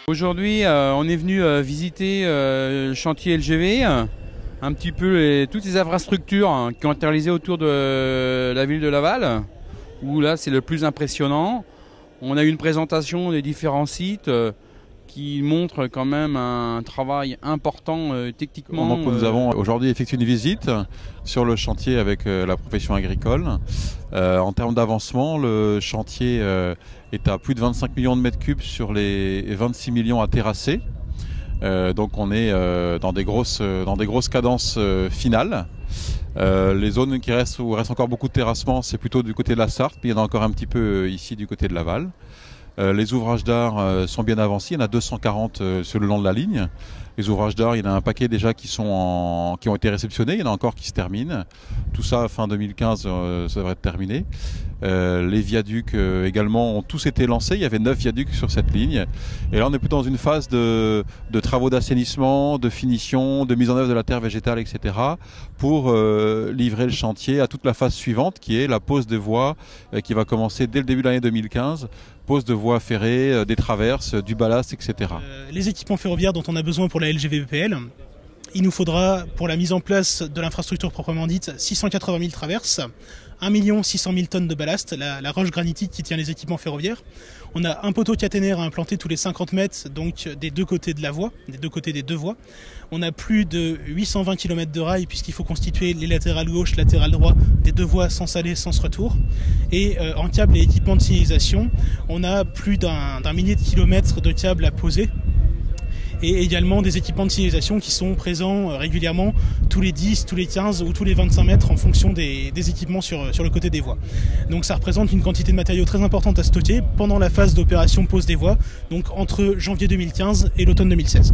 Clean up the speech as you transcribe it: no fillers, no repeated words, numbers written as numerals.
Aujourd'hui, on est venu visiter le chantier LGV, un petit peu toutes les infrastructures qui ont été réalisées autour de la ville de Laval, où là c'est le plus impressionnant. On a eu une présentation des différents sites qui montrent quand même un travail important techniquement. Donc, nous avons aujourd'hui effectué une visite sur le chantier avec la profession agricole. En termes d'avancement, le chantier est à plus de 25 millions de mètres cubes sur les 26 millions à terrasser. Donc on est dans des grosses cadences finales. Les zones qui restent, où il reste encore beaucoup de terrassement, c'est plutôt du côté de la Sarthe, puis il y en a encore un petit peu ici du côté de Laval. Les ouvrages d'art sont bien avancés, il y en a 240 sur le long de la ligne. Les ouvrages d'art, il y en a un paquet déjà qui ont été réceptionnés, il y en a encore qui se terminent. Tout ça, fin 2015, ça devrait être terminé. Les viaducs également ont tous été lancés, il y avait 9 viaducs sur cette ligne. Et là, on est plutôt dans une phase de travaux d'assainissement, de finition, de mise en œuvre de la terre végétale, etc. pour livrer le chantier à toute la phase suivante, qui est la pose des voies qui va commencer dès le début de l'année 2015. Pose de voies ferrées, des traverses, du ballast, etc. Les équipements ferroviaires dont on a besoin pour la LGV-BPL, il nous faudra, pour la mise en place de l'infrastructure proprement dite, 680 000 traverses, 1 600 000 tonnes de ballast, la roche granitique qui tient les équipements ferroviaires. On a un poteau caténaire à implanter tous les 50 mètres, donc des deux côtés de la voie, des deux côtés des deux voies. On a plus de 820 km de rails, puisqu'il faut constituer les latérales gauche, latérales droit des deux voies sens aller, sens retour. Et en câbles et équipements de signalisation, on a plus d'un millier de kilomètres de câbles à poser. Et également des équipements de signalisation qui sont présents régulièrement tous les 10, tous les 15 ou tous les 25 mètres en fonction des équipements sur le côté des voies. Donc ça représente une quantité de matériaux très importante à stocker pendant la phase d'opération pose des voies, donc entre janvier 2015 et l'automne 2016.